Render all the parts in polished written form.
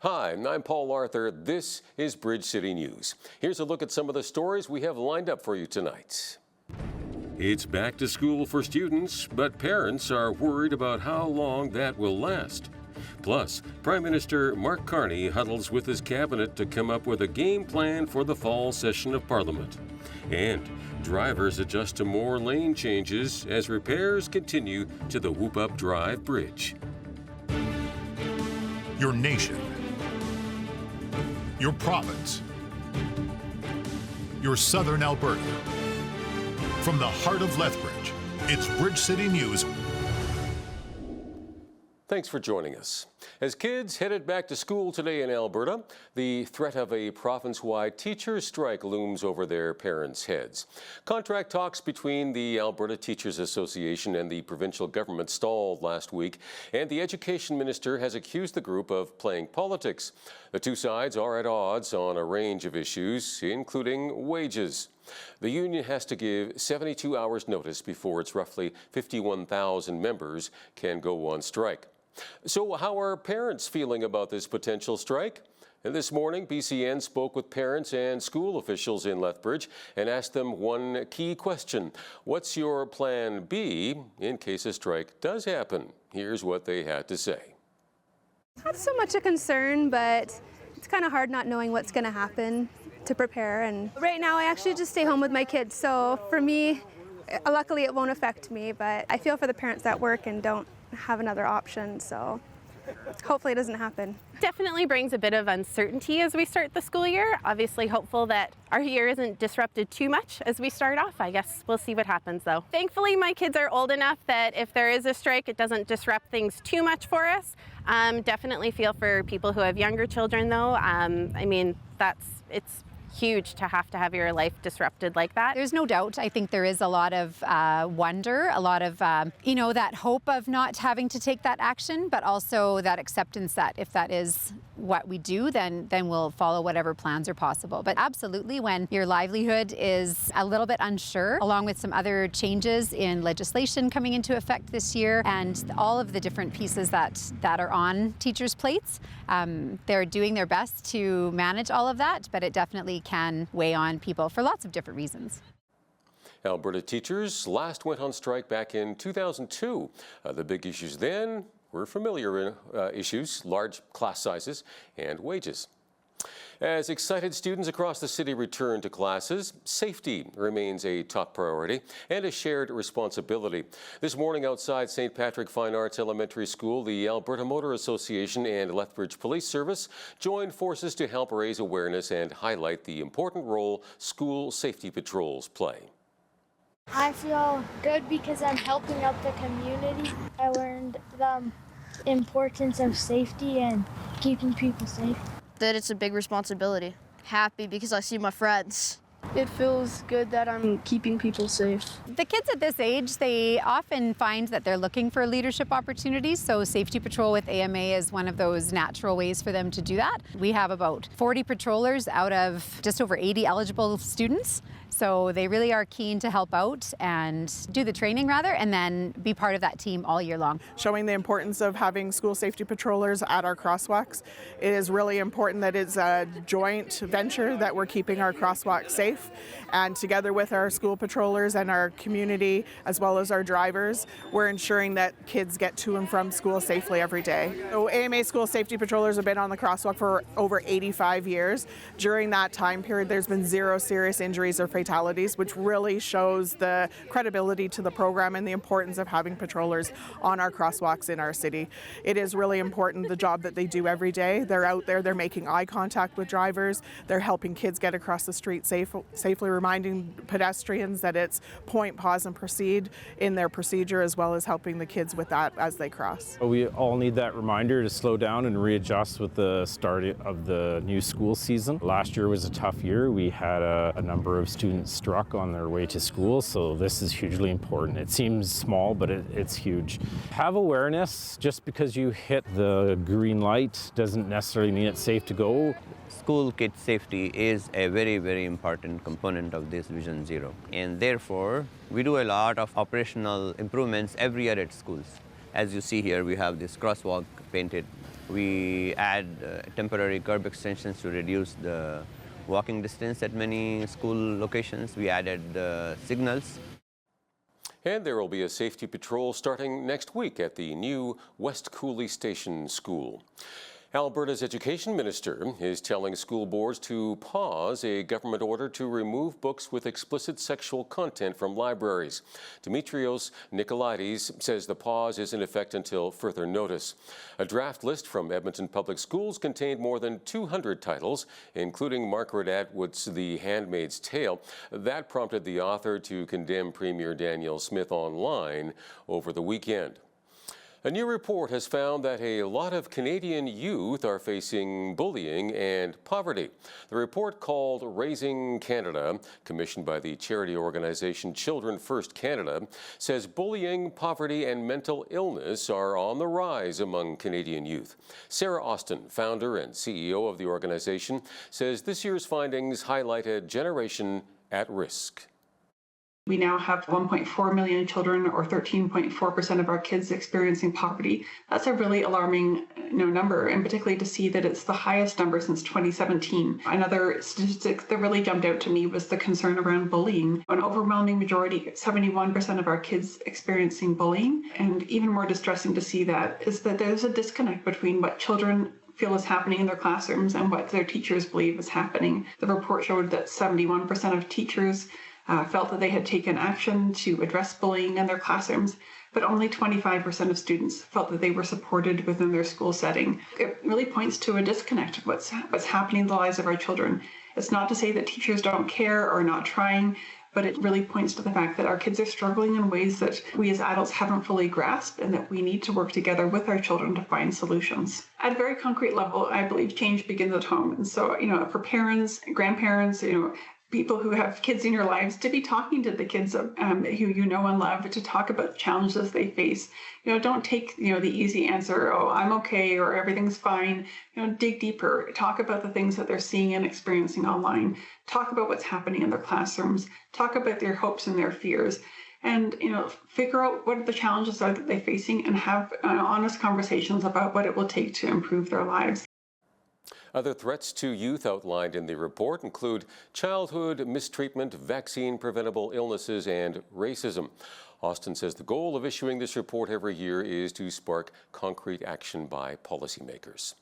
Hi, I'm Paul Arthur. This is Bridge City News. Here's a look at some of the stories we have lined up for you tonight. It's back to school for students, but parents are worried about how long that will last. Plus, Prime Minister Mark Carney huddles with his cabinet to come up with a game plan for the fall session of Parliament. And drivers adjust to more lane changes as repairs continue to the Whoop Up Drive Bridge. Your nation, your province, your southern Alberta. From the heart of Lethbridge, it's Bridge City News. Thanks for joining us. As kids headed back to school today in Alberta, the threat of a province-wide teachers' strike looms over their parents' heads. Contract talks between the Alberta Teachers Association and the provincial government stalled last week, and the education minister has accused the group of playing politics. The two sides are at odds on a range of issues, including wages. The union has to give 72 hours notice before its roughly 51,000 members can go on strike. So how are parents feeling about this potential strike? And this morning, BCN spoke with parents and school officials in Lethbridge and asked them one key question. What's your plan B in case a strike does happen? Here's what they had to say. Not so much a concern, but it's kind of hard not knowing what's going to happen to prepare. And right now, I actually just stay home with my kids. So for me, luckily it won't affect me, but I feel for the parents that work and don't have another option, so hopefully it doesn't happen. Definitely brings a bit of uncertainty as we start the school year. Obviously hopeful that our year isn't disrupted too much as we start off. I guess we'll see what happens though. Thankfully my kids are old enough that if there is a strike, it doesn't disrupt things too much for us. Definitely feel for people who have younger children though. I mean, it's huge to have your life disrupted like that. There's no doubt. I think there is a lot of wonder, a lot of, that hope of not having to take that action, but also that acceptance that if that is what we do, then we'll follow whatever plans are possible. But absolutely, when your livelihood is a little bit unsure, along with some other changes in legislation coming into effect this year, and all of the different pieces that are on teachers' plates, they're doing their best to manage all of that, but it definitely can weigh on people for lots of different reasons. Alberta teachers last went on strike back in 2002. The big issues then were familiar issues, large class sizes and wages. As excited students across the city return to classes, safety remains a top priority and a shared responsibility. This morning outside St. Patrick Fine Arts Elementary School, the Alberta Motor Association and Lethbridge Police Service joined forces to help raise awareness and highlight the important role school safety patrols play. I feel good because I'm helping out the community. I learned the importance of safety and keeping people safe. That it's a big responsibility. Happy because I see my friends. It feels good that I'm keeping people safe. The kids at this age, they often find that they're looking for leadership opportunities, so Safety Patrol with AMA is one of those natural ways for them to do that. We have about 40 patrollers out of just over 80 eligible students, so they really are keen to help out and do the training and then be part of that team all year long. Showing the importance of having school safety patrollers at our crosswalks. It is really important that it's a joint venture that we're keeping our crosswalks safe, and together with our school patrollers and our community as well as our drivers, we're ensuring that kids get to and from school safely every day. So AMA school safety patrollers have been on the crosswalk for over 85 years. During that time period, there's been 0 serious injuries or fatalities, which really shows the credibility to the program and the importance of having patrollers on our crosswalks in our city. It is really important, the job that they do every day. They're out there, they're making eye contact with drivers, they're helping kids get across the street safely, reminding pedestrians that it's point, pause and proceed in their procedure, as well as helping the kids with that as they cross. We all need that reminder to slow down and readjust with the start of the new school season. Last year was a tough year. We had a number of students struck on their way to school, so this is hugely important. It seems small, but it's huge. Have awareness. Just because you hit the green light doesn't necessarily mean it's safe to go. School kid safety is a very, very important component of this Vision Zero, and therefore we do a lot of operational improvements every year at schools. As you see here, we have this crosswalk painted We add temporary curb extensions to reduce the walking distance at many school locations. We added signals. And there will be a safety patrol starting next week at the new West Cooley Station School. Alberta's education minister is telling school boards to pause a government order to remove books with explicit sexual content from libraries. Dimitrios Nicolaides says the pause is in effect until further notice. A draft list from Edmonton Public Schools contained more than 200 titles, including Margaret Atwood's The Handmaid's Tale. That prompted the author to condemn Premier Danielle Smith online over the weekend. A new report has found that a lot of Canadian youth are facing bullying and poverty. The report, called Raising Canada, commissioned by the charity organization Children First Canada, says bullying, poverty, and mental illness are on the rise among Canadian youth. Sarah Austin, founder and CEO of the organization, says this year's findings highlight a generation at risk. We now have 1.4 million children, or 13.4% of our kids, experiencing poverty. That's a really alarming number, and particularly to see that it's the highest number since 2017. Another statistic that really jumped out to me was the concern around bullying. An overwhelming majority, 71% of our kids experiencing bullying. And even more distressing to see that is that there's a disconnect between what children feel is happening in their classrooms and what their teachers believe is happening. The report showed that 71% of teachers felt that they had taken action to address bullying in their classrooms, but only 25% of students felt that they were supported within their school setting. It really points to a disconnect of what's happening in the lives of our children. It's not to say that teachers don't care or not trying, but it really points to the fact that our kids are struggling in ways that we as adults haven't fully grasped, and that we need to work together with our children to find solutions. At a very concrete level, I believe change begins at home. And so, for parents, grandparents, people who have kids in your lives, to be talking to the kids who you know and love, to talk about the challenges they face. Don't take the easy answer, oh, I'm okay, or everything's fine. Dig deeper. Talk about the things that they're seeing and experiencing online. Talk about what's happening in their classrooms. Talk about their hopes and their fears. And figure out what the challenges are that they're facing, and have honest conversations about what it will take to improve their lives. Other threats to youth outlined in the report include childhood mistreatment, vaccine-preventable illnesses, and racism. Austin says the goal of issuing this report every year is to spark concrete action by policymakers.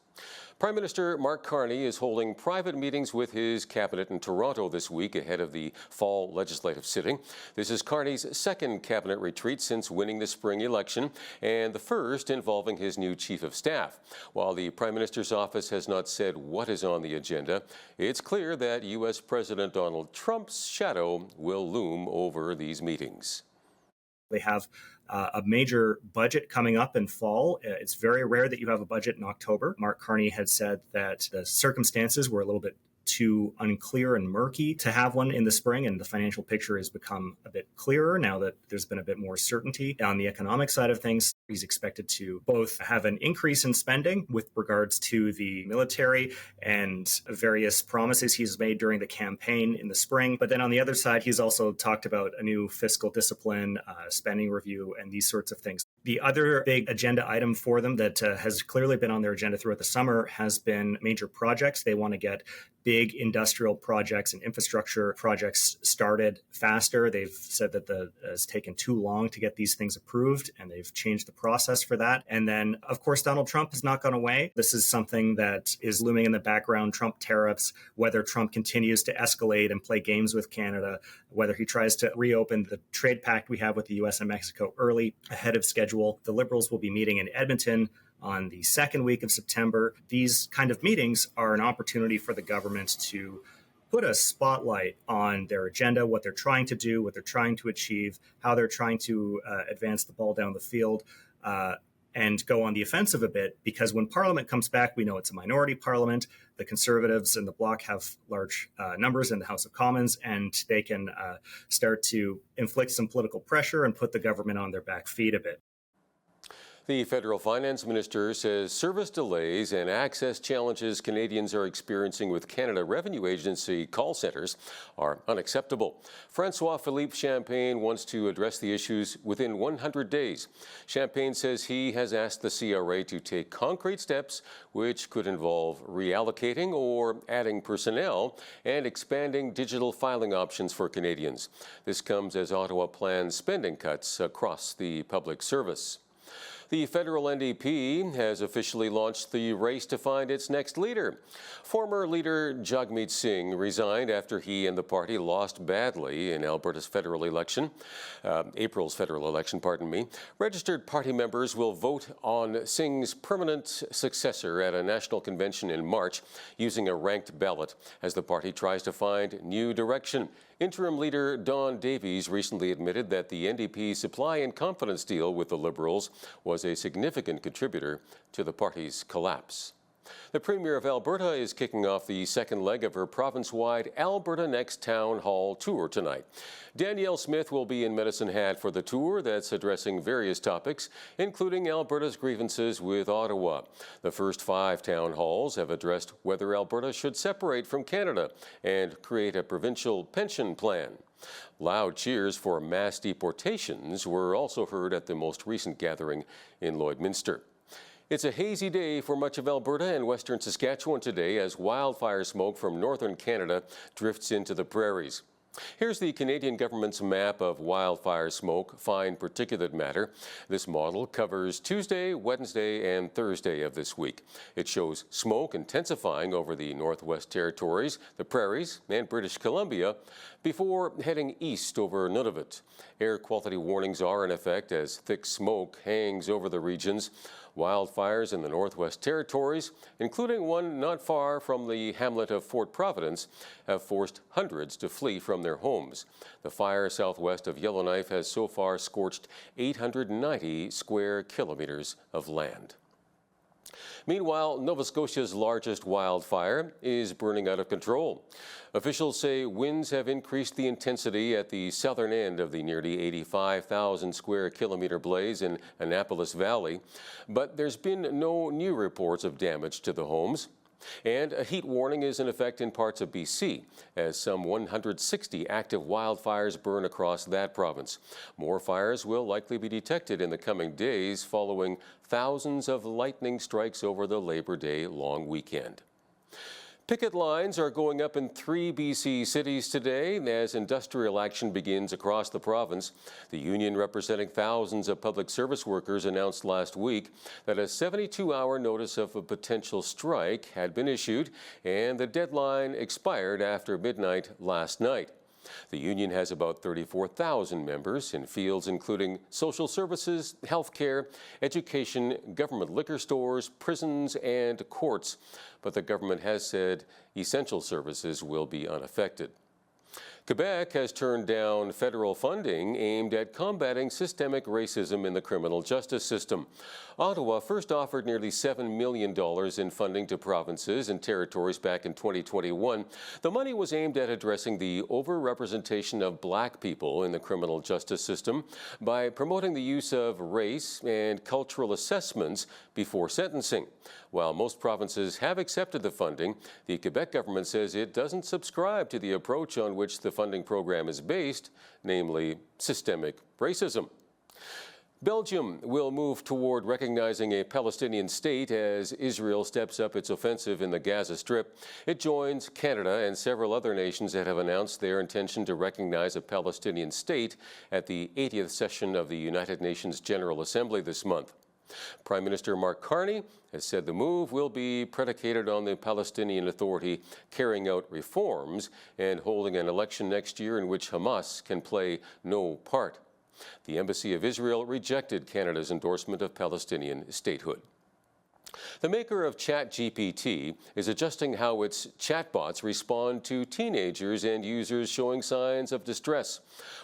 Prime Minister Mark Carney is holding private meetings with his cabinet in Toronto this week ahead of the fall legislative sitting. This is Carney's second cabinet retreat since winning the spring election, and the first involving his new chief of staff. While the Prime Minister's office has not said what is on the agenda, it's clear that U.S. President Donald Trump's shadow will loom over these meetings. They have a major budget coming up in fall. It's very rare that you have a budget in October. Mark Carney had said that the circumstances were a little bit too unclear and murky to have one in the spring, and the financial picture has become a bit clearer now that there's been a bit more certainty. On the economic side of things, he's expected to both have an increase in spending with regards to the military and various promises he's made during the campaign in the spring. But then on the other side, he's also talked about a new fiscal discipline, spending review, and these sorts of things. The other big agenda item for them that has clearly been on their agenda throughout the summer has been major projects. They want to get big industrial projects and infrastructure projects started faster. They've said that it's taken too long to get these things approved, and they've changed the process for that. And then, of course, Donald Trump has not gone away. This is something that is looming in the background. Trump tariffs, whether Trump continues to escalate and play games with Canada, whether he tries to reopen the trade pact we have with the U.S. and Mexico early, ahead of schedule. The Liberals will be meeting in Edmonton on the second week of September. These kind of meetings are an opportunity for the government to put a spotlight on their agenda, what they're trying to do, what they're trying to achieve, how they're trying to advance the ball down the field, and go on the offensive a bit, because when Parliament comes back, we know it's a minority Parliament. The Conservatives and the Bloc have large numbers in the House of Commons, and they can start to inflict some political pressure and put the government on their back feet a bit. The federal finance minister says service delays and access challenges Canadians are experiencing with Canada Revenue Agency call centres are unacceptable. Francois-Philippe Champagne wants to address the issues within 100 days. Champagne says he has asked the CRA to take concrete steps which could involve reallocating or adding personnel and expanding digital filing options for Canadians. This comes as Ottawa plans spending cuts across the public service. The federal NDP has officially launched the race to find its next leader. Former leader Jagmeet Singh resigned after he and the party lost badly in Alberta's federal election, April's federal election, pardon me. Registered party members will vote on Singh's permanent successor at a national convention in March using a ranked ballot as the party tries to find new direction. Interim leader Don Davies recently admitted that the NDP supply and confidence deal with the Liberals was a significant contributor to the party's collapse. The Premier of Alberta is kicking off the second leg of her province-wide Alberta Next Town Hall tour tonight. Danielle Smith will be in Medicine Hat for the tour that's addressing various topics, including Alberta's grievances with Ottawa. The first 5 town halls have addressed whether Alberta should separate from Canada and create a provincial pension plan. Loud cheers for mass deportations were also heard at the most recent gathering in Lloydminster. It's a hazy day for much of Alberta and western Saskatchewan today as wildfire smoke from northern Canada drifts into the prairies. Here's the Canadian government's map of wildfire smoke, fine particulate matter. This model covers Tuesday, Wednesday, and Thursday of this week. It shows smoke intensifying over the Northwest Territories, the prairies, and British Columbia before heading east over Nunavut. Air quality warnings are in effect as thick smoke hangs over the regions. Wildfires in the Northwest Territories, including one not far from the hamlet of Fort Providence, have forced hundreds to flee from their homes. The fire southwest of Yellowknife has so far scorched 890 square kilometers of land. Meanwhile, Nova Scotia's largest wildfire is burning out of control. Officials say winds have increased the intensity at the southern end of the nearly 85,000 square kilometer blaze in Annapolis Valley, but there's been no new reports of damage to the homes. And a heat warning is in effect in parts of BC as some 160 active wildfires burn across that province. More fires will likely be detected in the coming days following thousands of lightning strikes over the Labor Day long weekend. Picket lines are going up in 3 BC cities today as industrial action begins across the province. The union representing thousands of public service workers announced last week that a 72-hour notice of a potential strike had been issued, and the deadline expired after midnight last night. The union has about 34,000 members in fields including social services, healthcare, education, government liquor stores, prisons, and courts. But the government has said essential services will be unaffected. Quebec has turned down federal funding aimed at combating systemic racism in the criminal justice system. Ottawa first offered nearly $7 million in funding to provinces and territories back in 2021. The money was aimed at addressing the overrepresentation of Black people in the criminal justice system by promoting the use of race and cultural assessments before sentencing. While most provinces have accepted the funding, the Quebec government says it doesn't subscribe to the approach on which the funding program is based, namely systemic racism. Belgium will move toward recognizing a Palestinian state as Israel steps up its offensive in the Gaza Strip. It joins Canada and several other nations that have announced their intention to recognize a Palestinian state at the 80th session of the United Nations General Assembly this month. Prime Minister Mark Carney has said the move will be predicated on the Palestinian Authority carrying out reforms and holding an election next year in which Hamas can play no part. The Embassy of Israel rejected Canada's endorsement of Palestinian statehood. The maker of ChatGPT is adjusting how its chatbots respond to teenagers and users showing signs of distress.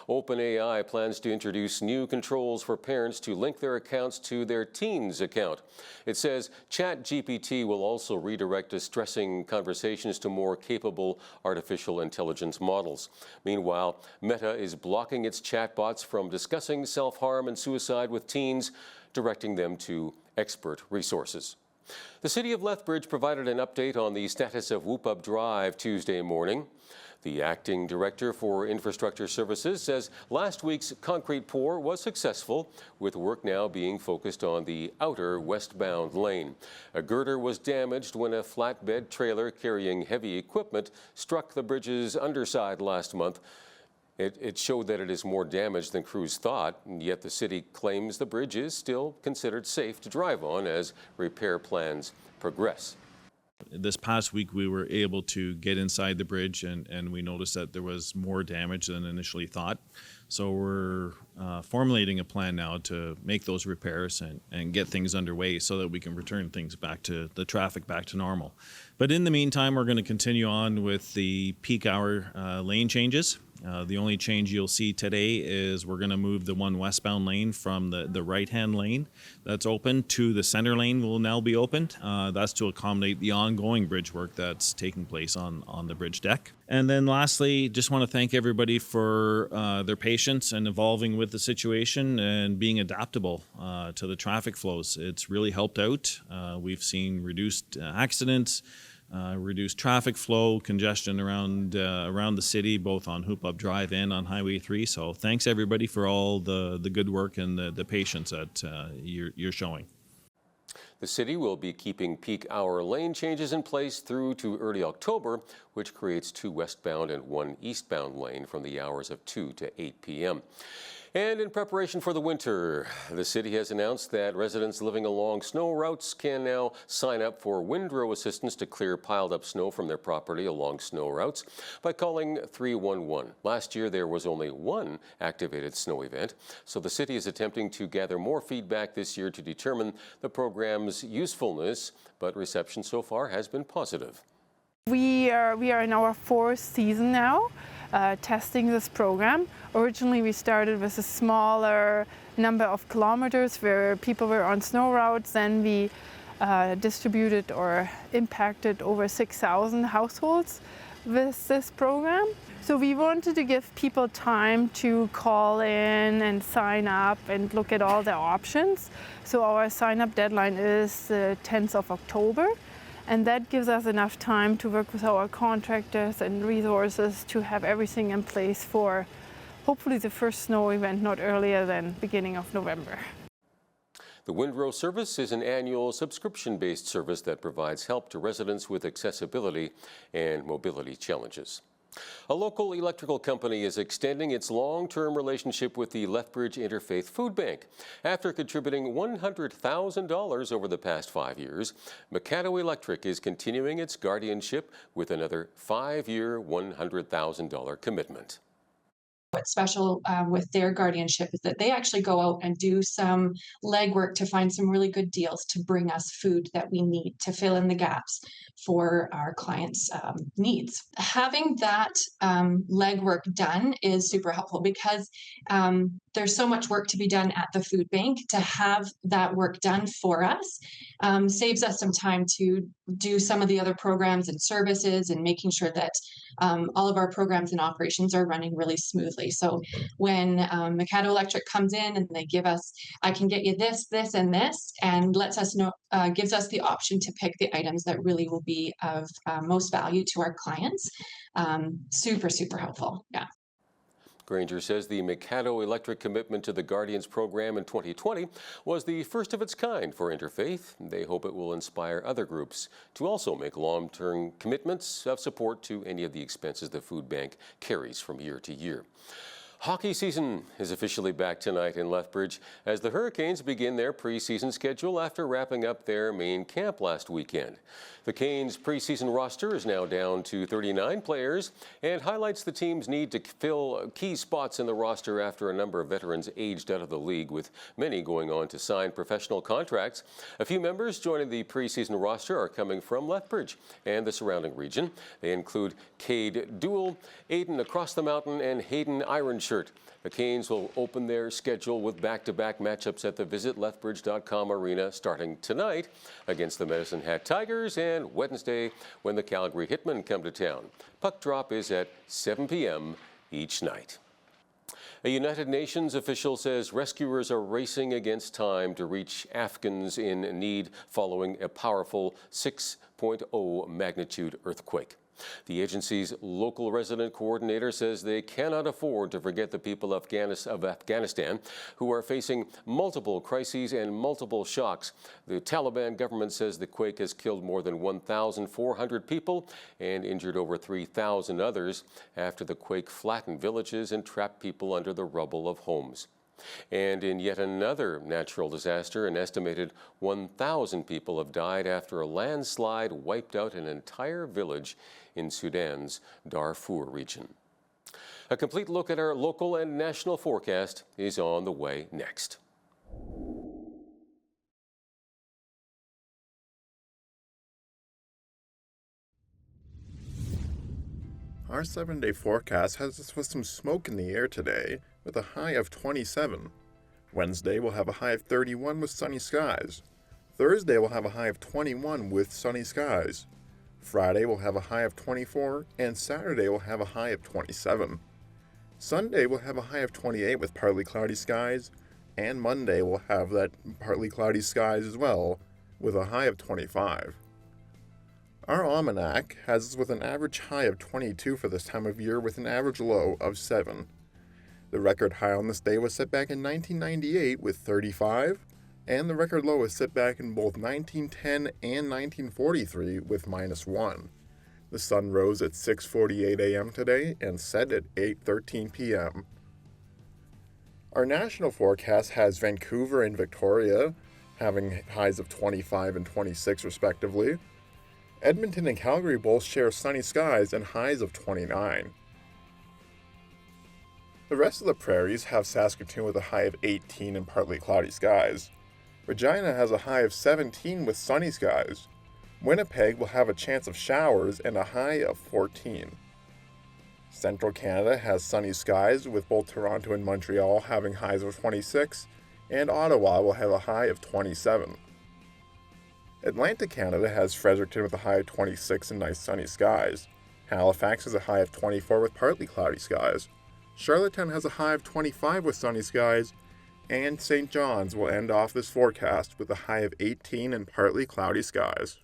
OpenAI plans to introduce new controls for parents to link their accounts to their teen's account. It says ChatGPT will also redirect distressing conversations to more capable artificial intelligence models. Meanwhile, Meta is blocking its chatbots from discussing self-harm and suicide with teens. directing them to expert resources. The City of Lethbridge provided an update on the status of Whoop Up Drive Tuesday morning. The acting director for infrastructure services says last week's concrete pour was successful, with work now being focused on the outer westbound lane. A girder was damaged when a flatbed trailer carrying heavy equipment struck the bridge's underside last month. It showed that it is more damaged than crews thought, and yet the city claims the bridge is still considered safe to drive on as repair plans progress. This past week, we were able to get inside the bridge and we noticed that there was more damage than initially thought. So we're formulating a plan now to make those repairs and get things underway so that we can return things back to the traffic back to normal. But in the meantime, we're going to continue on with the peak hour lane changes. The only change you'll see today is we're going to move the one westbound lane from the right-hand lane that's open to the center lane will now be opened. That's to accommodate the ongoing bridge work that's taking place on the bridge deck. And then lastly, just want to thank everybody for their patience and evolving with the situation and being adaptable to the traffic flows. It's really helped out. We've seen reduced accidents, reduced traffic flow, congestion around the city, both on Whoop Up Drive and on Highway 3. So thanks everybody for all the good work and the patience that you're showing. The city will be keeping peak hour lane changes in place through to early October, which creates 2 westbound and 1 eastbound lane from the hours of 2 to 8 p.m. And in preparation for the winter, the city has announced that residents living along snow routes can now sign up for windrow assistance to clear piled up snow from their property along snow routes by calling 311. Last year, there was only 1 activated snow event, so the city is attempting to gather more feedback this year to determine the program's usefulness, but reception so far has been positive. We are in our 4th season now. Testing this program. Originally we started with a smaller number of kilometers where people were on snow routes, then we distributed or impacted over 6,000 households with this program. So we wanted to give people time to call in and sign up and look at all the options. So our sign up deadline is the 10th of October. And that gives us enough time to work with our contractors and resources to have everything in place for hopefully the first snow event not earlier than beginning of November. The Windrow service is an annual subscription-based service that provides help to residents with accessibility and mobility challenges. A local electrical company is extending its long-term relationship with the Lethbridge Interfaith Food Bank. After contributing $100,000 over the past 5 years, Mikado Electric is continuing its guardianship with another 5-year, $100,000 commitment. What's special with their guardianship is that they actually go out and do some legwork to find some really good deals to bring us food that we need to fill in the gaps for our clients' needs. Having that legwork done is super helpful because there's so much work to be done at the food bank. To have that work done for us saves us some time to do some of the other programs and services and making sure that all of our programs and operations are running really smoothly. So when Mikado Electric comes in and they give us, I can get you this, this, and this, and lets us know, gives us the option to pick the items that really will be of most value to our clients. Super, super helpful. Yeah. Granger says the Mikado Electric commitment to the Guardians program in 2020 was the first of its kind for Interfaith. They hope it will inspire other groups to also make long-term commitments of support to any of the expenses the food bank carries from year to year. Hockey season is officially back tonight in Lethbridge as the Hurricanes begin their preseason schedule after wrapping up their main camp last weekend. The Canes' preseason roster is now down to 39 players and highlights the team's need to fill key spots in the roster after a number of veterans aged out of the league, with many going on to sign professional contracts. A few members joining the preseason roster are coming from Lethbridge and the surrounding region. They include Cade Duell, Aiden Across the Mountain, and Hayden Ironshirt. The Canes will open their schedule with back-to-back matchups at the visitlethbridge.com arena starting tonight against the Medicine Hat Tigers and Wednesday when the Calgary Hitmen come to town. Puck drop is at 7 p.m. each night. A United Nations official says rescuers are racing against time to reach Afghans in need following a powerful 6.0 magnitude earthquake. The agency's local resident coordinator says they cannot afford to forget the people of Afghanistan who are facing multiple crises and multiple shocks. The Taliban government says the quake has killed more than 1,400 people and injured over 3,000 others after the quake flattened villages and trapped people under the rubble of homes. And in yet another natural disaster, an estimated 1,000 people have died after a landslide wiped out an entire village in Sudan's Darfur region. A complete look at our local and national forecast is on the way next. Our 7-day forecast has us with some smoke in the air today, with a high of 27. Wednesday will have a high of 31 with sunny skies. Thursday will have a high of 21 with sunny skies. Friday will have a high of 24, and Saturday will have a high of 27. Sunday will have a high of 28 with partly cloudy skies, and Monday will have that partly cloudy skies as well, with a high of 25. Our almanac has us with an average high of 22 for this time of year with an average low of 7. The record high on this day was set back in 1998 with 35, and the record low was set back in both 1910 and 1943 with -1. The sun rose at 6:48 a.m. today and set at 8:13 p.m. Our national forecast has Vancouver and Victoria having highs of 25 and 26 respectively. Edmonton and Calgary both share sunny skies and highs of 29. The rest of the prairies have Saskatoon with a high of 18 and partly cloudy skies. Regina has a high of 17 with sunny skies. Winnipeg will have a chance of showers and a high of 14. Central Canada has sunny skies with both Toronto and Montreal having highs of 26, and Ottawa will have a high of 27. Atlantic Canada has Fredericton with a high of 26 and nice sunny skies. Halifax has a high of 24 with partly cloudy skies. Charlottetown has a high of 25 with sunny skies, and St. John's will end off this forecast with a high of 18 and partly cloudy skies.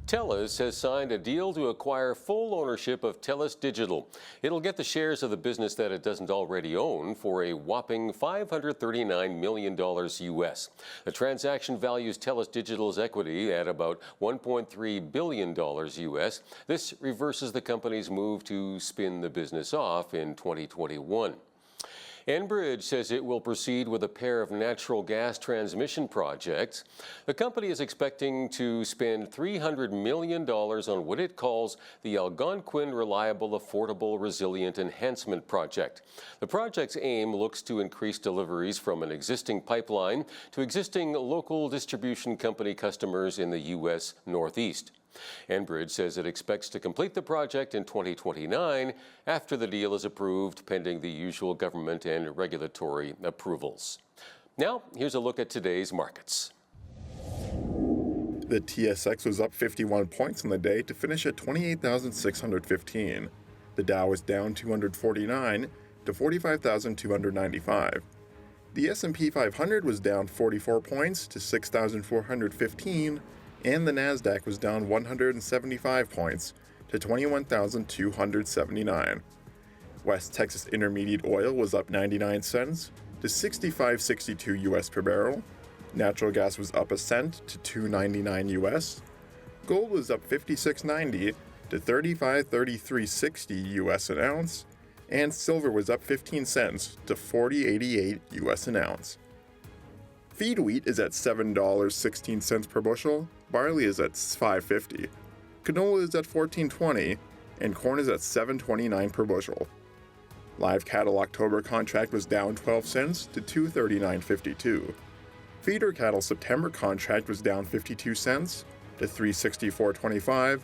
TELUS has signed a deal to acquire full ownership of TELUS Digital. It'll get the shares of the business that it doesn't already own for a whopping $539 million US. The transaction values TELUS Digital's equity at about $1.3 billion US. This reverses the company's move to spin the business off in 2021. Enbridge says it will proceed with a pair of natural gas transmission projects. The company is expecting to spend $300 million on what it calls the Algonquin Reliable, Affordable, Resilient Enhancement Project. The project's aim looks to increase deliveries from an existing pipeline to existing local distribution company customers in the U.S. Northeast. Enbridge says it expects to complete the project in 2029 after the deal is approved, pending the usual government and regulatory approvals. Now, here's a look at today's markets. The TSX was up 51 points on the day to finish at 28,615. The Dow was down 249 to 45,295. The S&P 500 was down 44 points to 6,415. And the Nasdaq was down 175 points to 21,279. West Texas Intermediate oil was up 99 cents to 65.62 US per barrel. Natural gas was up a cent to 2.99 US. Gold was up 56.90 to 35.3360 US an ounce, and silver was up 15 cents to 40.88 US an ounce. Feed wheat is at $7.16 per bushel, barley is at $5.50, canola is at $14.20, and corn is at $7.29 per bushel. Live cattle October contract was down 12 cents to $2.3952. Feeder cattle September contract was down 52 cents to $3.6425,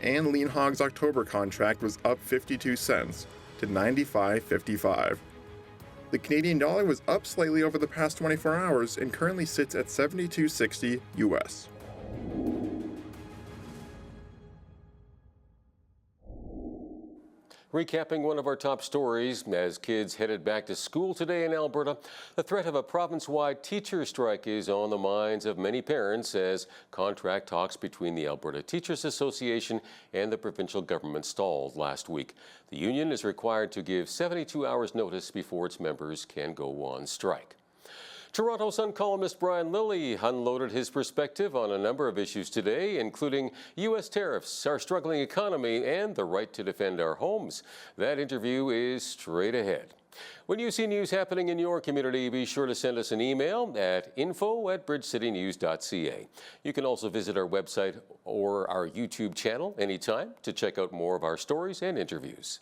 and lean hogs October contract was up 52 cents to $95.55. The Canadian dollar was up slightly over the past 24 hours and currently sits at 72.60 US. Recapping one of our top stories, as kids headed back to school today in Alberta, the threat of a province-wide teacher strike is on the minds of many parents as contract talks between the Alberta Teachers Association and the provincial government stalled last week. The union is required to give 72 hours notice before its members can go on strike. Toronto Sun columnist Brian Lilley unloaded his perspective on a number of issues today, including U.S. tariffs, our struggling economy, and the right to defend our homes. That interview is straight ahead. When you see news happening in your community, be sure to send us an email at info@bridgecitynews.ca. You can also visit our website or our YouTube channel anytime to check out more of our stories and interviews.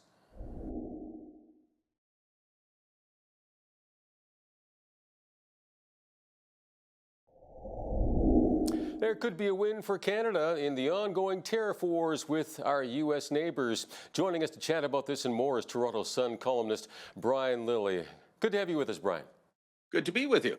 There could be a win for Canada in the ongoing tariff wars with our U.S. neighbors. Joining us to chat about this and more is Toronto Sun columnist Brian Lilley. Good to have you with us, Brian. Good to be with you.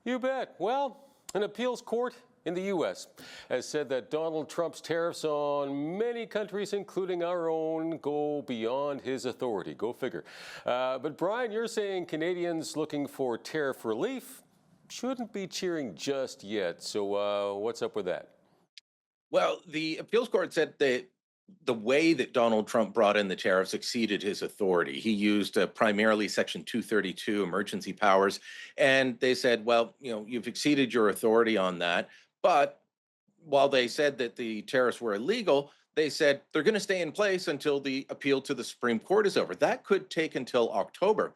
You bet. Well, an appeals court in the U.S. has said that Donald Trump's tariffs on many countries, including our own, go beyond his authority. Go figure. But Brian, you're saying Canadians looking for tariff relief shouldn't be cheering just yet. So what's up with that? Well, the appeals court said that the way that Donald Trump brought in the tariffs exceeded his authority. He used primarily Section 232 emergency powers. And they said, well, you've exceeded your authority on that. But while they said that the tariffs were illegal, they said they're going to stay in place until the appeal to the Supreme Court is over. That could take until October.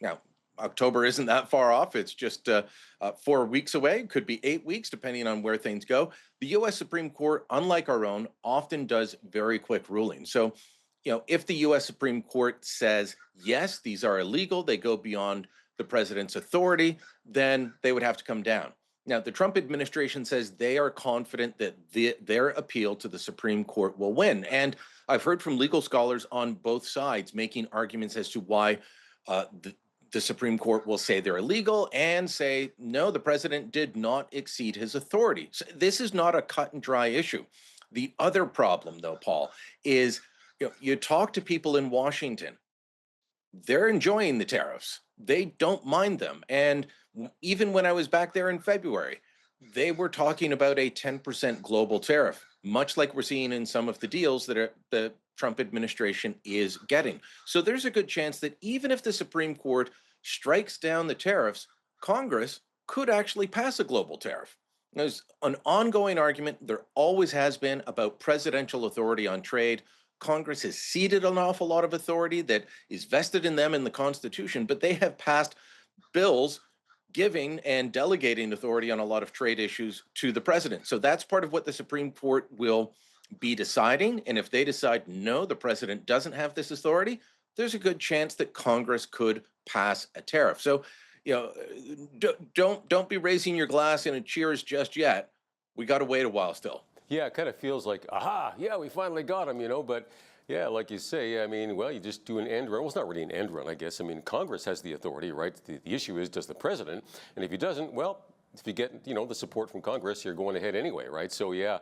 Now, October isn't that far off. It's just 4 weeks away. It could be 8 weeks, depending on where things go. The U.S. Supreme Court, unlike our own, often does very quick rulings. So, if the U.S. Supreme Court says, yes, these are illegal, they go beyond the president's authority, then they would have to come down. Now, the Trump administration says they are confident that their appeal to the Supreme Court will win. And I've heard from legal scholars on both sides making arguments as to why the Supreme Court will say they're illegal and say, no, the president did not exceed his authority. So this is not a cut and dry issue. The other problem, though, Paul, is you talk to people in Washington, they're enjoying the tariffs. They don't mind them. And even when I was back there in February, they were talking about a 10% global tariff, much like we're seeing in some of the deals that the Trump administration is getting. So there's a good chance that even if the Supreme Court strikes down the tariffs, Congress could actually pass a global tariff. There's an ongoing argument, there always has been, about presidential authority on trade. Congress has ceded an awful lot of authority that is vested in them in the Constitution, but they have passed bills giving and delegating authority on a lot of trade issues to the president. So that's part of what the Supreme Court will be deciding. And if they decide, no, the president doesn't have this authority, there's a good chance that Congress could pass a tariff. So, don't be raising your glass in a cheers just yet. We got to wait a while still. Yeah, it kind of feels like, aha, yeah, we finally got him, but yeah, like you say, you just do an end run. Well, it's not really an end run, I guess. Congress has the authority, right? The issue is, does the president? And if he doesn't, well, if you get, the support from Congress, you're going ahead anyway, right? So, yeah.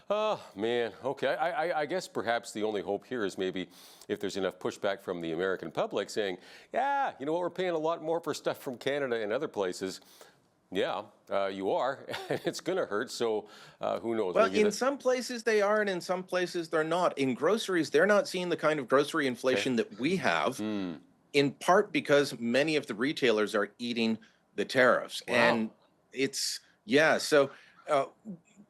Oh, man. Okay. I guess perhaps the only hope here is maybe if there's enough pushback from the American public saying, yeah, you know what, we're paying a lot more for stuff from Canada and other places. Yeah, you are. It's going to hurt. So who knows? Well, in some places they are, and in some places they're not. In groceries, they're not seeing the kind of grocery inflation that we have, in part because many of the retailers are eating the tariffs. Wow. And so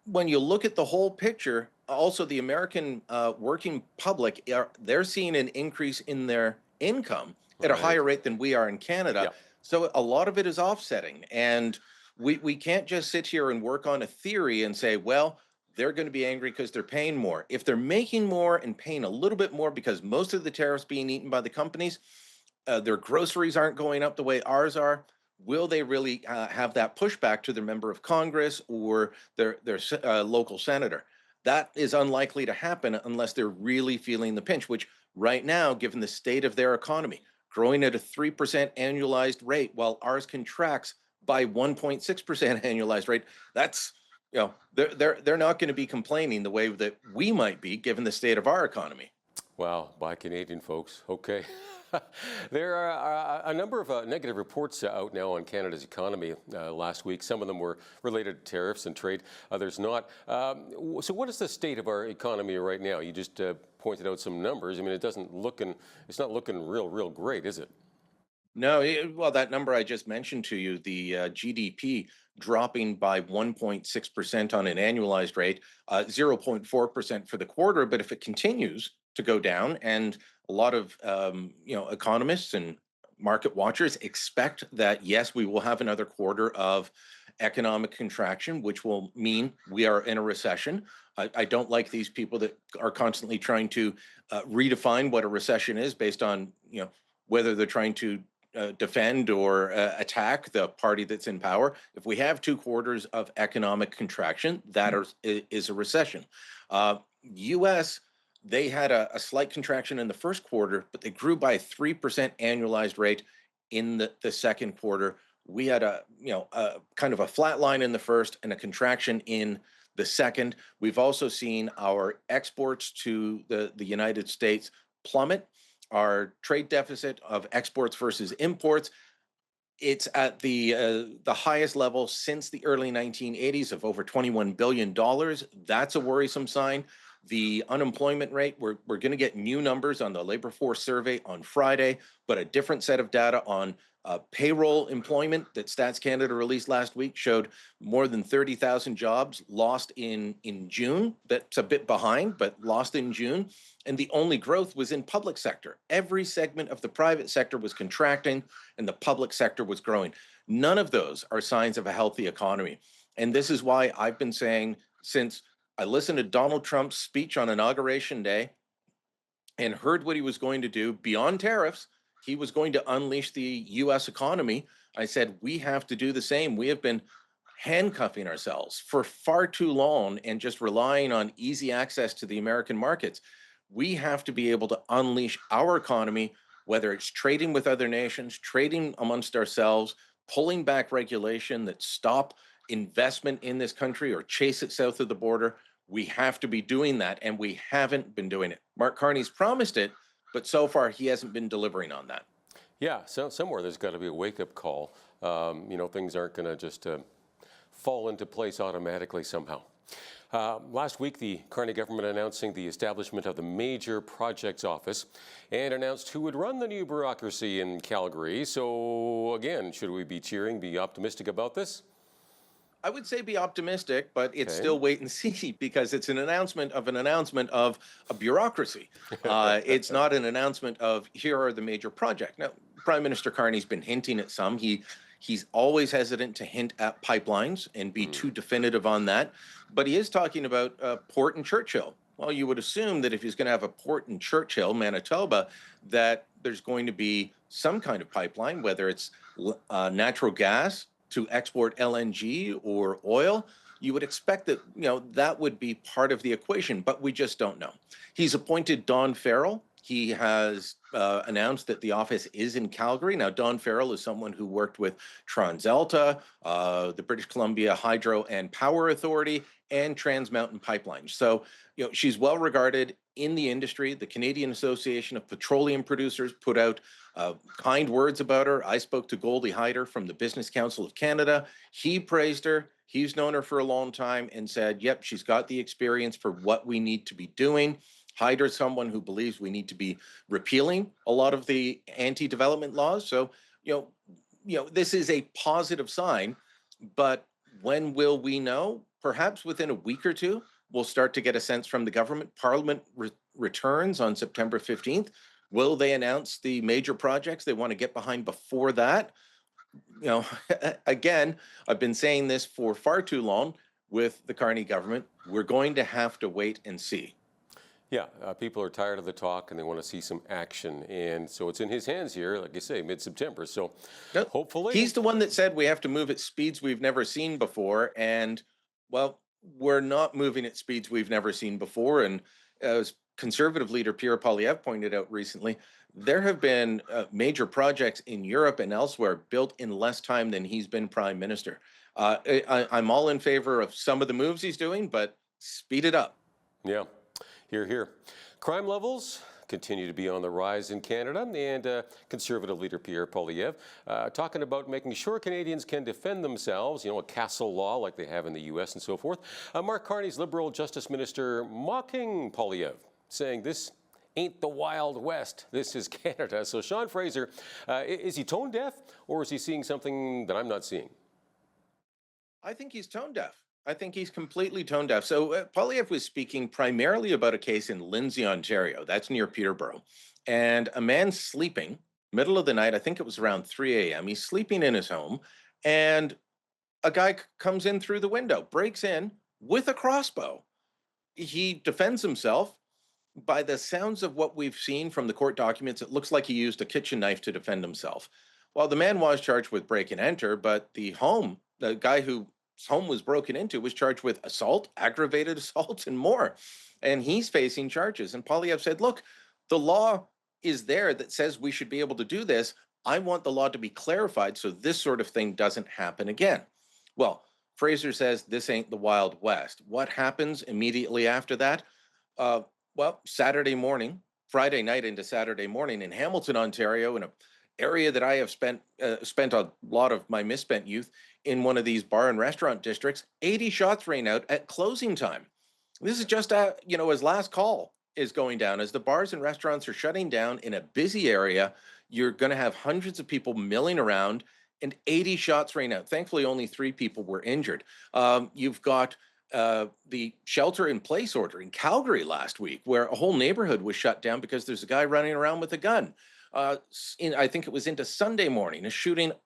when you look at the whole picture, also the American working public, they're seeing an increase in their income at a higher rate than we are in Canada. Yeah. So a lot of it is offsetting. And we can't just sit here and work on a theory and say, well, they're going to be angry because they're paying more. If they're making more and paying a little bit more because most of the tariffs being eaten by the companies, their groceries aren't going up the way ours are, will they really have that pushback to their member of Congress or their local senator? That is unlikely to happen unless they're really feeling the pinch, which right now, given the state of their economy, growing at a 3% annualized rate while ours contracts by 1.6% annualized rate, that's, they're not going to be complaining the way that we might be given the state of our economy. Wow, buy Canadian, folks. Okay. There are a number of negative reports out now on Canada's economy last week. Some of them were related to tariffs and trade, others not. So what is the state of our economy right now? You just pointed out some numbers. I mean, it's not looking real great, is it? No, well, that number I just mentioned to you, the GDP dropping by 1.6% on an annualized rate, 0.4% for the quarter. But if it continues to go down, and a lot of economists and market watchers expect that, yes, we will have another quarter of economic contraction, which will mean we are in a recession. I don't like these people that are constantly trying to redefine what a recession is based on whether they're trying to defend or attack the party that's in power. If we have 2 quarters of economic contraction, that is a recession. U.S., they had a slight contraction in the first quarter, but they grew by a 3% annualized rate in the second quarter. We had a kind of a flat line in the first and a contraction in the second. We've also seen our exports to the United States plummet. Our trade deficit of exports versus imports, it's at the highest level since the early 1980s of over $21 billion. That's a worrisome sign. The unemployment rate, we're going to get new numbers on the labor force survey on Friday, but a different set of data on payroll employment that Stats Canada released last week showed more than 30,000 jobs lost in June. That's a bit behind, but lost in June. And the only growth was in public sector. Every segment of the private sector was contracting and the public sector was growing. None of those are signs of a healthy economy. And this is why I've been saying since I listened to Donald Trump's speech on Inauguration Day and heard what he was going to do beyond tariffs. He was going to unleash the U.S. economy. I said, we have to do the same. We have been handcuffing ourselves for far too long and just relying on easy access to the American markets. We have to be able to unleash our economy, whether it's trading with other nations, trading amongst ourselves, pulling back regulation that stop investment in this country or chase it south of the border. We have to be doing that, and we haven't been doing it. Mark Carney's promised it, but so far he hasn't been delivering on that. Yeah, so somewhere there's got to be a wake-up call. Things aren't going to just fall into place automatically somehow. Last week, the Carney government announcing the establishment of the Major Projects Office and announced who would run the new bureaucracy in Calgary. So again, should we be cheering, be optimistic about this? I would say be optimistic, but it's still wait and see because it's an announcement of a bureaucracy. It's not an announcement of here are the major projects. Now, Prime Minister Carney's been hinting at some. He's always hesitant to hint at pipelines and be too definitive on that. But he is talking about Port in Churchill. Well, you would assume that if he's going to have a port in Churchill, Manitoba, that there's going to be some kind of pipeline, whether it's natural gas to export LNG or oil. You would expect that, that would be part of the equation, but we just don't know. He's appointed Don Farrell. He has announced that the office is in Calgary. Now, Don Farrell is someone who worked with TransAlta, the British Columbia Hydro and Power Authority, and Trans Mountain Pipeline. So, she's well regarded in the industry. The Canadian Association of Petroleum Producers put out kind words about her. I spoke to Goldie Hyder from the Business Council of Canada. He praised her. He's known her for a long time and said, yep, she's got the experience for what we need to be doing. Hyder's someone who believes we need to be repealing a lot of the anti-development laws. So, this is a positive sign, but when will we know? Perhaps within a week or two, we'll start to get a sense from the government. Parliament returns on September 15th. Will they announce the major projects they want to get behind before that? Again, I've been saying this for far too long with the Carney government. We're going to have to wait and see. Yeah, people are tired of the talk and they want to see some action. And so it's in his hands here, like you say, mid-September. So hopefully... He's the one that said we have to move at speeds we've never seen before. And, well, we're not moving at speeds we've never seen before. And as Conservative leader Pierre Poilievre pointed out recently, there have been major projects in Europe and elsewhere built in less time than he's been prime minister. I'm all in favor of some of the moves he's doing, but speed it up. Yeah. Here. Crime levels continue to be on the rise in Canada, and Conservative leader Pierre Poilievre talking about making sure Canadians can defend themselves, a castle law like they have in the U.S. and so forth. Mark Carney's Liberal Justice Minister mocking Poilievre, saying this ain't the Wild West, this is Canada. So Sean Fraser, is he tone deaf, or is he seeing something that I'm not seeing? I think he's tone deaf. I think he's completely tone deaf. So Poilievre was speaking primarily about a case in Lindsay, Ontario. That's near Peterborough. And a man sleeping, middle of the night, I think it was around 3 a.m. He's sleeping in his home, and a guy comes in through the window, breaks in with a crossbow. He defends himself. By the sounds of what we've seen from the court documents, it looks like he used a kitchen knife to defend himself. Well, the man was charged with break and enter, but the guy whose home was broken into was charged with assault, aggravated assault, and more. And he's facing charges. And Poilievre said, look, the law is there that says we should be able to do this. I want the law to be clarified so this sort of thing doesn't happen again. Well, Fraser says this ain't the Wild West. What happens immediately after that? Well, Saturday morning, Friday night into Saturday morning in Hamilton, Ontario, in an area that I have spent a lot of my misspent youth in, one of these bar and restaurant districts, 80 shots rang out at closing time. This is just, as last call is going down, as the bars and restaurants are shutting down in a busy area, you're going to have hundreds of people milling around, and 80 shots rang out. Thankfully, only 3 people were injured. You've got the shelter-in-place order in Calgary last week, where a whole neighborhood was shut down because there's a guy running around with a gun. I think it was into Sunday morning,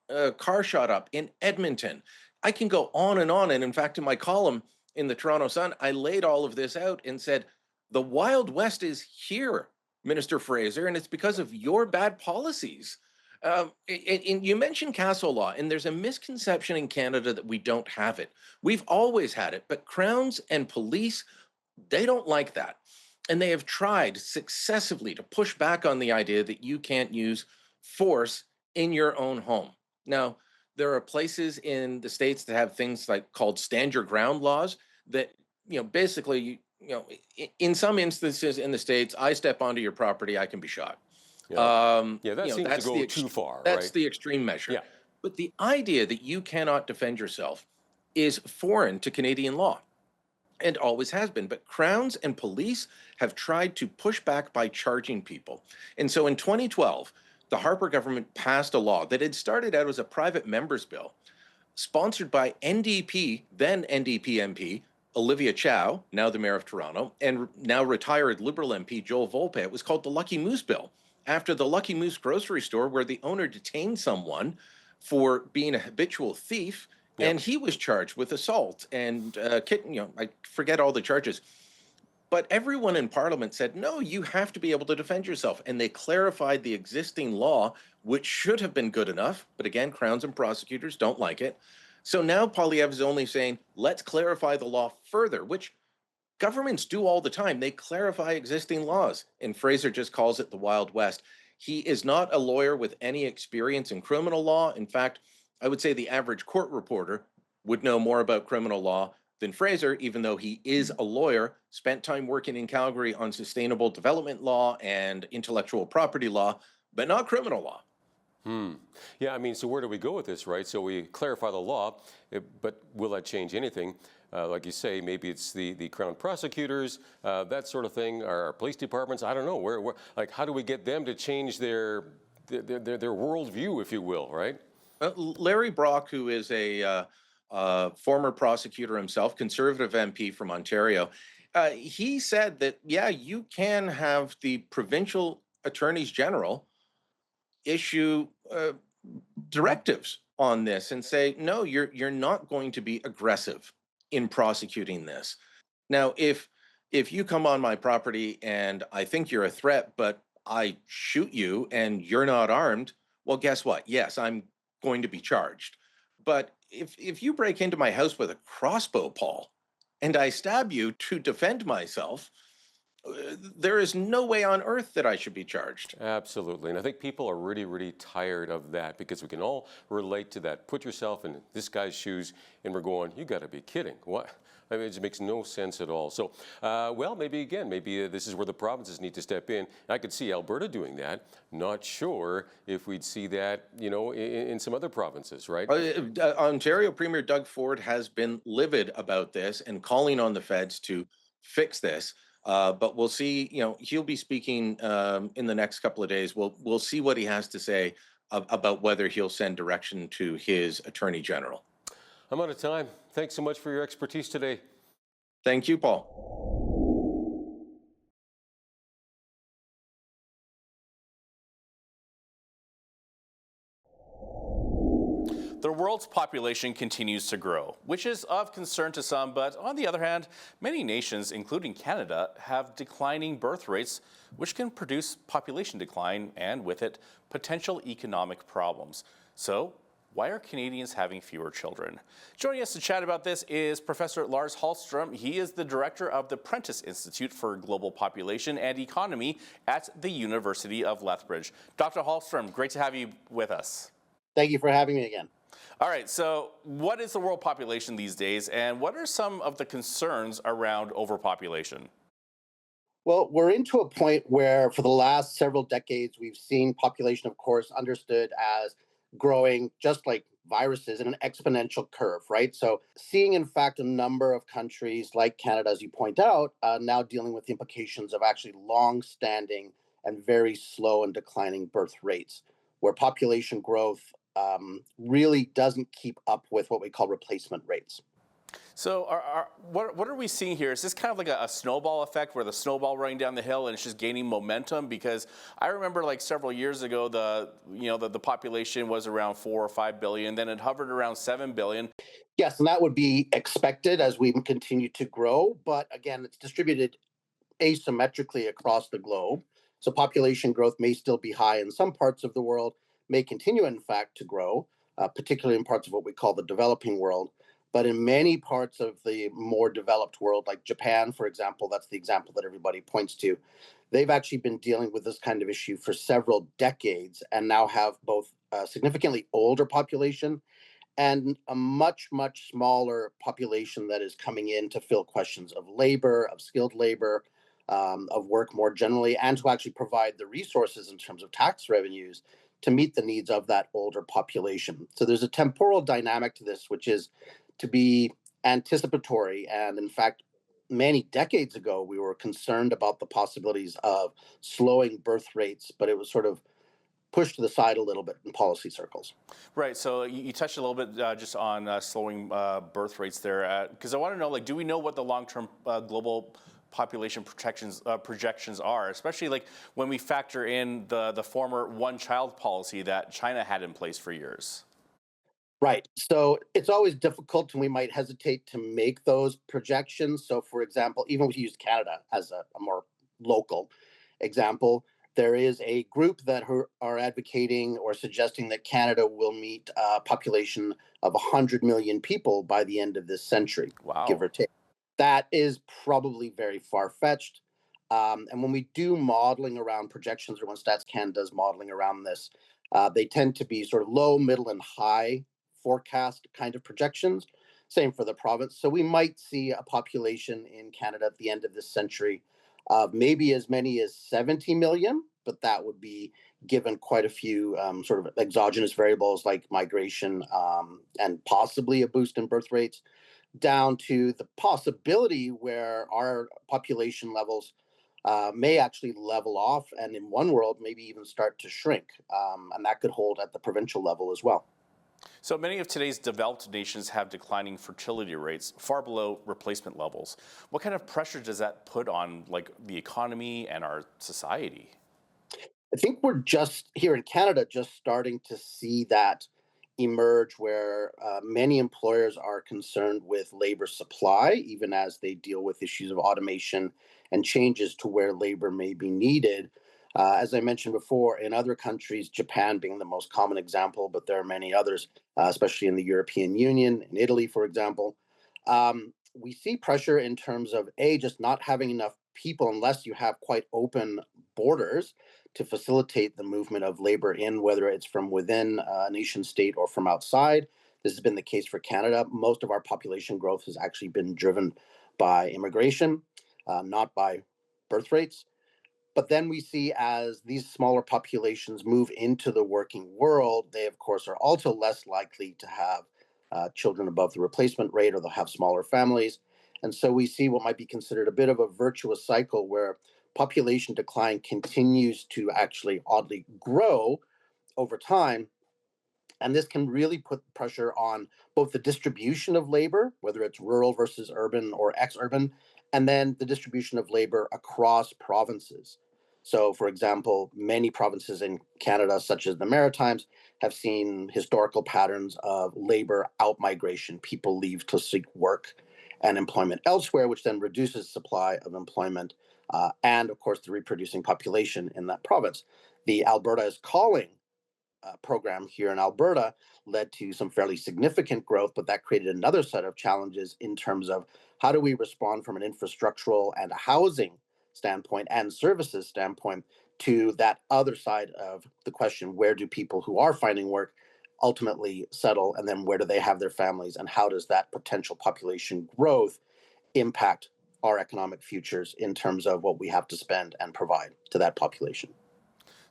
a car shot up in Edmonton. I can go on, and in fact, in my column in the Toronto Sun, I laid all of this out and said, the Wild West is here, Minister Fraser, and it's because of your bad policies. And you mentioned castle law, and there's a misconception in Canada that we don't have it. We've always had it, but crowns and police, they don't like that. And they have tried successively to push back on the idea that you can't use force in your own home. Now, there are places in the States that have things called stand your ground laws that, basically, in some instances in the States, I step onto your property, I can be shot. That seems to go too far, right? That's the extreme measure. Yeah. But the idea that you cannot defend yourself is foreign to Canadian law, and always has been. But crowns and police have tried to push back by charging people. And so in 2012, the Harper government passed a law that had started out as a private member's bill, sponsored by NDP, then NDP MP, Olivia Chow, now the mayor of Toronto, and now retired Liberal MP Joel Volpe. It was called the Lucky Moose Bill, after the Lucky Moose grocery store, where the owner detained someone for being a habitual thief, and he was charged with assault and I forget all the charges. But everyone in Parliament said, no, you have to be able to defend yourself. And they clarified the existing law, which should have been good enough. But again, crowns and prosecutors don't like it. So now Poilievre is only saying, let's clarify the law further, which governments do all the time. They clarify existing laws. And Fraser just calls it the Wild West. He is not a lawyer with any experience in criminal law. In fact, I would say the average court reporter would know more about criminal law than Fraser, even though he is a lawyer, spent time working in Calgary on sustainable development law and intellectual property law, but not criminal law. Yeah, so where do we go with this, right? So we clarify the law, but will that change anything? Like you say, maybe it's the Crown prosecutors, that sort of thing, our police departments. I don't know. Where how do we get them to change their worldview, if you will, right? Larry Brock, who is a former prosecutor himself, Conservative MP from Ontario, he said that, you can have the provincial attorneys general issue directives on this and say, no, you're not going to be aggressive in prosecuting this. Now, if you come on my property and I think you're a threat, but I shoot you and you're not armed, well, guess what? Yes, I'm going to be charged. But if you break into my house with a crossbow, Paul, and I stab you to defend myself, there is no way on earth that I should be charged. Absolutely. And I think people are really, really tired of that, because we can all relate to that. Put yourself in this guy's shoes and we're going, you got to be kidding. What? I mean, it just makes no sense at all. So, well, maybe this is where the provinces need to step in. I could see Alberta doing that. Not sure if we'd see that, in some other provinces, right? Ontario Premier Doug Ford has been livid about this and calling on the feds to fix this. But we'll see. He'll be speaking in the next couple of days. We'll see what he has to say about whether he'll send direction to his attorney general. I'm out of time. Thanks so much for your expertise today. Thank you, Paul. The world's population continues to grow, which is of concern to some, but on the other hand, many nations, including Canada, have declining birth rates, which can produce population decline and, with it, potential economic problems. So, why are Canadians having fewer children? Joining us to chat about this is Professor Lars Hallström. He is the director of the Prentice Institute for Global Population and Economy at the University of Lethbridge. Dr. Hallström, great to have you with us. Thank you for having me again. All right, so what is the world population these days, and what are some of the concerns around overpopulation? Well, we're into a point where for the last several decades, we've seen population, of course, understood as growing just like viruses in an exponential curve, right? So seeing, in fact, a number of countries like Canada, as you point out, now dealing with the implications of actually long-standing and very slow and declining birth rates, where population growth really doesn't keep up with what we call replacement rates. So what are we seeing here? Is this kind of like a snowball effect where the snowball running down the hill and it's just gaining momentum? Because I remember like several years ago, the population was around 4 or 5 billion, then it hovered around 7 billion. Yes, and that would be expected as we continue to grow. But again, it's distributed asymmetrically across the globe. So population growth may still be high in some parts of the world, may continue, in fact, to grow, particularly in parts of what we call the developing world. But in many parts of the more developed world, like Japan, for example, that's the example that everybody points to, they've actually been dealing with this kind of issue for several decades and now have both a significantly older population and a much, much smaller population that is coming in to fill questions of labor, of skilled labor, of work more generally, and to actually provide the resources in terms of tax revenues to meet the needs of that older population. So there's a temporal dynamic to this, which is to be anticipatory. And in fact, many decades ago, we were concerned about the possibilities of slowing birth rates, but it was sort of pushed to the side a little bit in policy circles. Right. So you touched a little bit just on slowing birth rates there, because I want to know, do we know what the long-term global population projections are, especially when we factor in the former one-child policy that China had in place for years? Right. So it's always difficult, and we might hesitate to make those projections. So, for example, even if we use Canada as a more local example, there is a group that are advocating or suggesting that Canada will meet a population of 100 million people by the end of this century, give or take. That is probably very far-fetched. And when we do modeling around projections, or when Stats Can does modeling around this, they tend to be sort of low, middle, and high forecast kind of projections. Same for the province. So we might see a population in Canada at the end of this century of maybe as many as 70 million, but that would be given quite a few sort of exogenous variables like migration and possibly a boost in birth rates, down to the possibility where our population levels may actually level off, and in one world maybe even start to shrink, and that could hold at the provincial level as well. So many of today's developed nations have declining fertility rates, far below replacement levels. What kind of pressure does that put on the economy and our society? I think we're just here in Canada just starting to see that emerge, where many employers are concerned with labor supply, even as they deal with issues of automation and changes to where labor may be needed. As I mentioned before, in other countries, Japan being the most common example, but there are many others, especially in the European Union, in Italy, for example. We see pressure in terms of, just not having enough people unless you have quite open borders to facilitate the movement of labor in, whether it's from within a nation state or from outside. This has been the case for Canada. Most of our population growth has actually been driven by immigration, not by birth rates. But then we see as these smaller populations move into the working world, they, of course, are also less likely to have children above the replacement rate, or they'll have smaller families. And so we see what might be considered a bit of a virtuous cycle where population decline continues to actually oddly grow over time. And this can really put pressure on both the distribution of labor, whether it's rural versus urban or ex-urban, and then the distribution of labor across provinces. So, for example, many provinces in Canada, such as the Maritimes, have seen historical patterns of labor outmigration. People leave to seek work and employment elsewhere, which then reduces supply of employment and, of course, the reproducing population in that province. The Alberta is Calling program here in Alberta led to some fairly significant growth, but that created another set of challenges in terms of how do we respond from an infrastructural and a housing standpoint and services standpoint to that other side of the question: where do people who are finding work ultimately settle, and then where do they have their families, and how does that potential population growth impact our economic futures in terms of what we have to spend and provide to that population?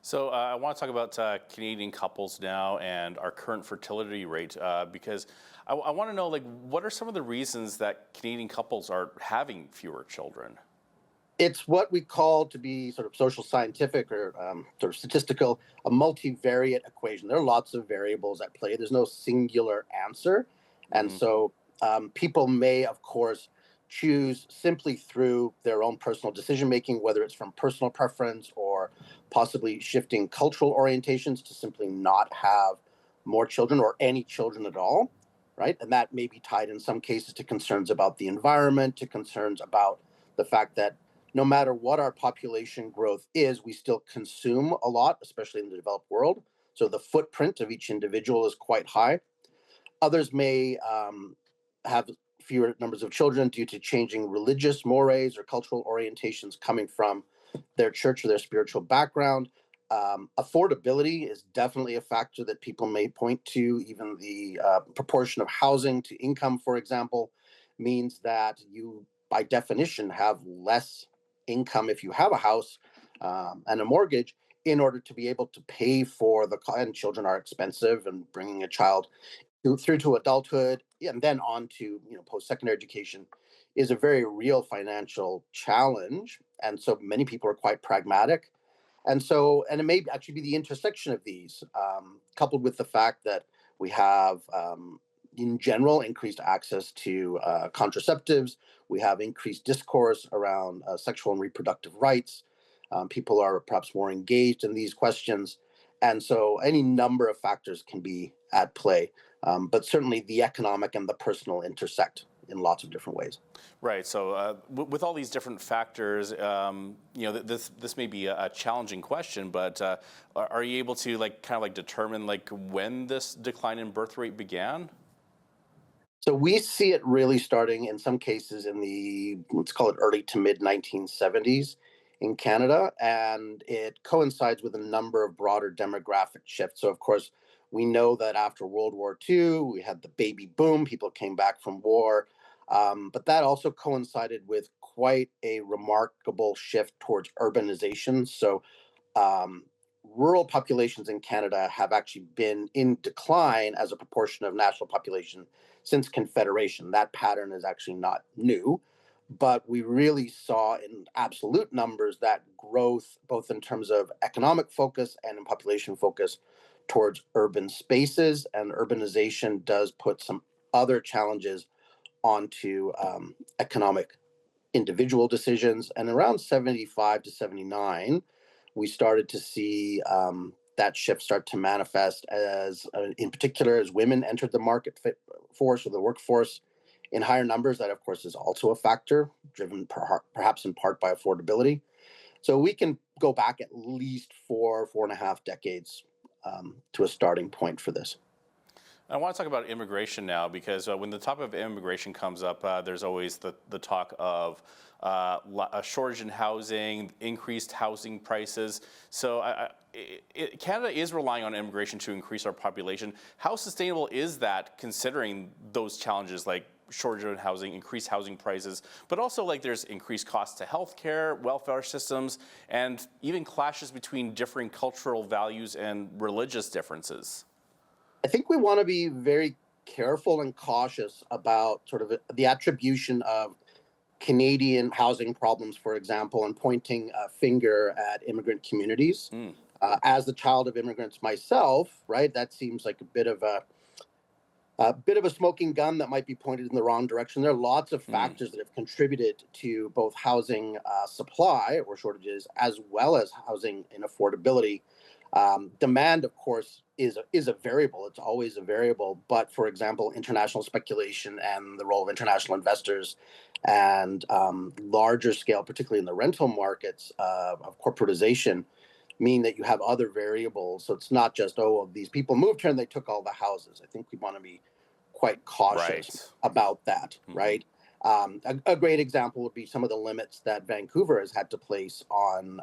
So I want to talk about Canadian couples now and our current fertility rate, because I want to know, like, what are some of the reasons that Canadian couples are having fewer children? It's what we call, to be sort of social scientific or sort of statistical, a multivariate equation. There are lots of variables at play. There's no singular answer. And so people may, of course, choose simply through their own personal decision making, whether it's from personal preference or possibly shifting cultural orientations, to simply not have more children or any children at all, right? And that may be tied in some cases to concerns about the environment, to concerns about the fact that no matter what our population growth is, we still consume a lot, especially in the developed world. So the footprint of each individual is quite high. Others may have fewer numbers of children due to changing religious mores or cultural orientations coming from their church or their spiritual background. Affordability is definitely a factor that people may point to. Even the proportion of housing to income, for example, means that you, by definition, have less income if you have a house and a mortgage in order to be able to pay for the, and children are expensive, and bringing a child through to adulthood and then on to post-secondary education is a very real financial challenge. And so many people are quite pragmatic. And it may actually be the intersection of these, coupled with the fact that we have, in general, increased access to contraceptives. We have increased discourse around sexual and reproductive rights. People are perhaps more engaged in these questions. And so any number of factors can be at play. But certainly the economic and the personal intersect in lots of different ways. Right. So with all these different factors, this may be a challenging question, but are you able to determine when this decline in birth rate began? So we see it really starting in some cases in the, let's call it, early to mid 1970s in Canada, and it coincides with a number of broader demographic shifts. So of course, we know that after World War II, we had the baby boom, people came back from war, but that also coincided with quite a remarkable shift towards urbanization. So rural populations in Canada have actually been in decline as a proportion of national population since Confederation. That pattern is actually not new, but we really saw in absolute numbers that growth, both in terms of economic focus and in population focus, towards urban spaces. And urbanization does put some other challenges onto economic individual decisions. And around 75 to 79, we started to see that shift start to manifest as, in particular, as women entered the market force or the workforce in higher numbers. That, of course, is also a factor driven perhaps in part by affordability. So we can go back at least 4.5 decades to a starting point for this. I want to talk about immigration now, because when the topic of immigration comes up, there's always the talk of a shortage in housing, increased housing prices. So Canada is relying on immigration to increase our population. How sustainable is that, considering those challenges like shortage of housing, increased housing prices, but also like there's increased costs to healthcare, welfare systems, and even clashes between differing cultural values and religious differences? I think we want to be very careful and cautious about sort of the attribution of Canadian housing problems, for example, and pointing a finger at immigrant communities. As the child of immigrants myself, right, that seems like a bit of a smoking gun that might be pointed in the wrong direction. There are lots of factors that have contributed to both housing supply or shortages, as well as housing inaffordability. Demand, of course, is a variable. It's always a variable. But for example, international speculation and the role of international investors and larger scale, particularly in the rental markets of corporatization, mean that you have other variables. So it's not just, these people moved here and they took all the houses. I think we want to be quite cautious about that, right? A great example would be some of the limits that Vancouver has had to place on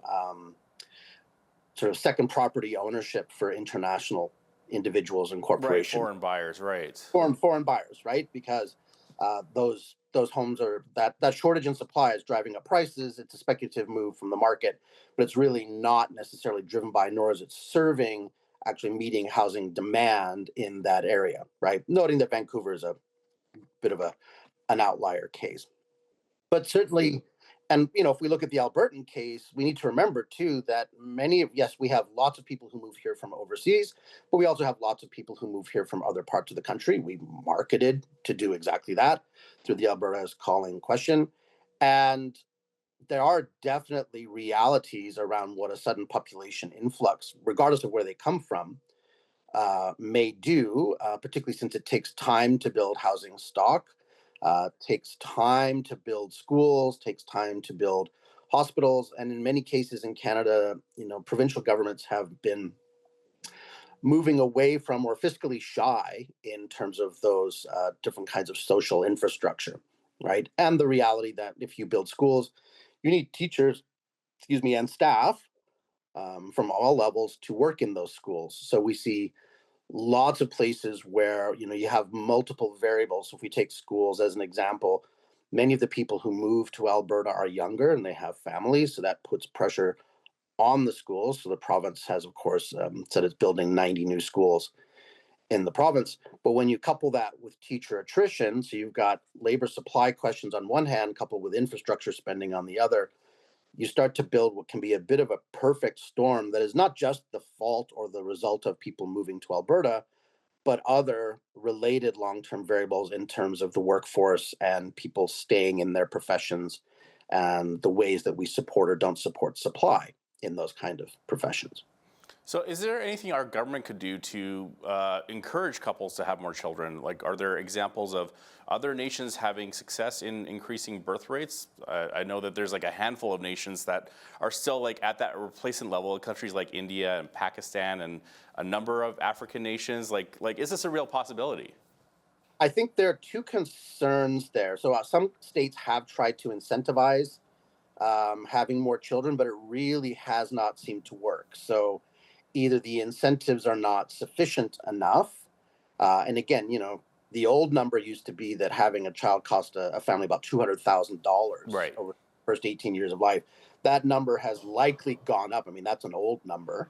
sort of second property ownership for international individuals and corporations. Right, foreign buyers, right. Foreign buyers, right? Because those homes are, that shortage in supply is driving up prices. It's a speculative move from the market, but it's really not necessarily driven by, nor is it serving actually meeting housing demand in that area, right? Noting that Vancouver is a bit of an outlier case. But certainly, and if we look at the Albertan case, we need to remember too that yes, we have lots of people who move here from overseas, but we also have lots of people who move here from other parts of the country. We marketed to do exactly that through the Alberta's Calling question. And there are definitely realities around what a sudden population influx, regardless of where they come from, may do, particularly since it takes time to build housing stock. Takes time to build schools, takes time to build hospitals, and in many cases in Canada, provincial governments have been moving away from or fiscally shy in terms of those different kinds of social infrastructure, right? And the reality that if you build schools, you need teachers, and staff from all levels to work in those schools. So we see lots of places where you have multiple variables. So if we take schools as an example, many of the people who move to Alberta are younger and they have families, so that puts pressure on the schools. So the province has, of course, said it's building 90 new schools in the province. But when you couple that with teacher attrition, so you've got labor supply questions on one hand, coupled with infrastructure spending on the other, you start to build what can be a bit of a perfect storm that is not just the fault or the result of people moving to Alberta, but other related long-term variables in terms of the workforce and people staying in their professions and the ways that we support or don't support supply in those kind of professions. So is there anything our government could do to encourage couples to have more children? Like, are there examples of other nations having success in increasing birth rates? I know that there's like a handful of nations that are still like at that replacement level, countries like India and Pakistan and a number of African nations. Like is this a real possibility? I think there are two concerns there. So some states have tried to incentivize having more children, but it really has not seemed to work. So either the incentives are not sufficient enough. And again, the old number used to be that having a child cost a family about $200,000 over the first 18 years of life. That number has likely gone up. I mean, that's an old number.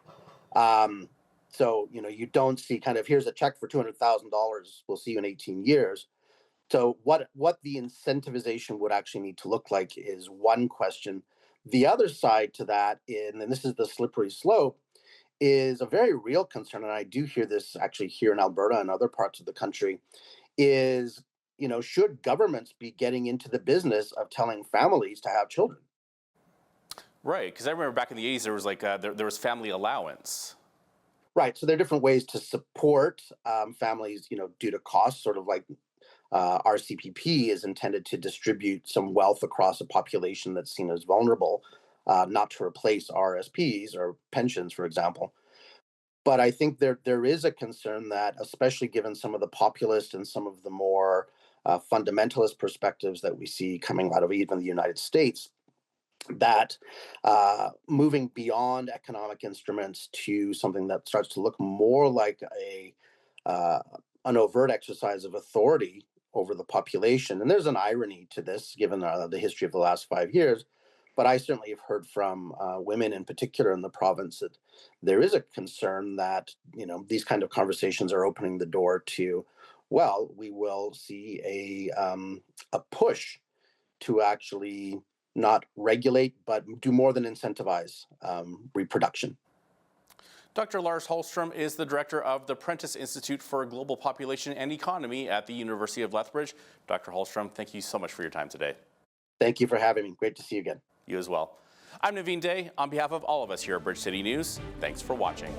So, you don't see kind of, here's a check for $200,000. We'll see you in 18 years. So what the incentivization would actually need to look like is one question. The other side to that, and this is the slippery slope, is a very real concern, and I do hear this actually here in Alberta and other parts of the country, is, should governments be getting into the business of telling families to have children? Right, because I remember back in the 80s, there was like, there was family allowance. Right, so there are different ways to support families, due to costs, sort of like RCPP is intended to distribute some wealth across a population that's seen as vulnerable, not to replace RSPs or pensions, for example. But I think there is a concern that, especially given some of the populist and some of the more fundamentalist perspectives that we see coming out of even the United States, that moving beyond economic instruments to something that starts to look more like an overt exercise of authority over the population. And there's an irony to this, given the history of the last 5 years. But I certainly have heard from women in particular in the province that there is a concern that, these kind of conversations are opening the door to, well, we will see a push to actually not regulate, but do more than incentivize reproduction. Dr. Lars Holstrom is the director of the Prentice Institute for Global Population and Economy at the University of Lethbridge. Dr. Holstrom, thank you so much for your time today. Thank you for having me. Great to see you again. You as well. I'm Naveen Day. On behalf of all of us here at Bridge City News, thanks for watching.